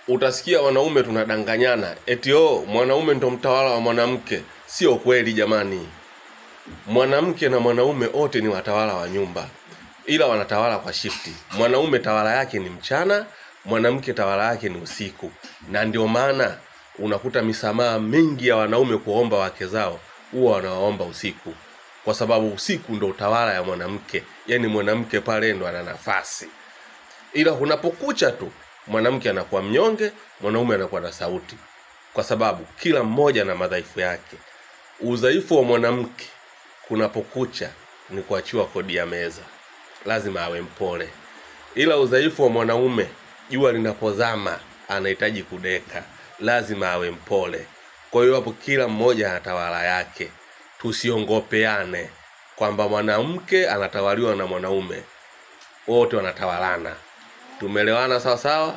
Utasikia wanaume tunadanganyana eti mwanaume ndo mtawala wa mwanamke. Sio kweli jamani. Mwanamke na mwanaume wote ni watawala wa nyumba, ila wanatawala kwa shifti. Mwanaume tawala yake ni mchana, mwanamke tawala yake ni usiku. Na ndio maana unakuta misamaha mingi ya wanaume kuomba wake zao huwa wanaomba usiku, kwa sababu usiku ndo utawala ya mwanamke. Yaani mwanamke pale ndo ana nafasi. Ila unapokucha tu mwanamke anakuwa mnyonge, mwanaume anakuwa na sauti, kwa sababu kila mmoja na madhaifu yake. Udhaifu wa mwanamke kunapokucha ni kuachiwa kodi ya meza, lazima awe mpole. Ila udhaifu wa mwanaume, jua linapozama anahitaji kudeka, lazima awe mpole. Kwa hiyo hapo kila mmoja anatawala yake. Tusiongopeane kwamba mwanamke anatawaliwa na mwanaume, wote wanatawalana. Tumeelewana sawa sawa?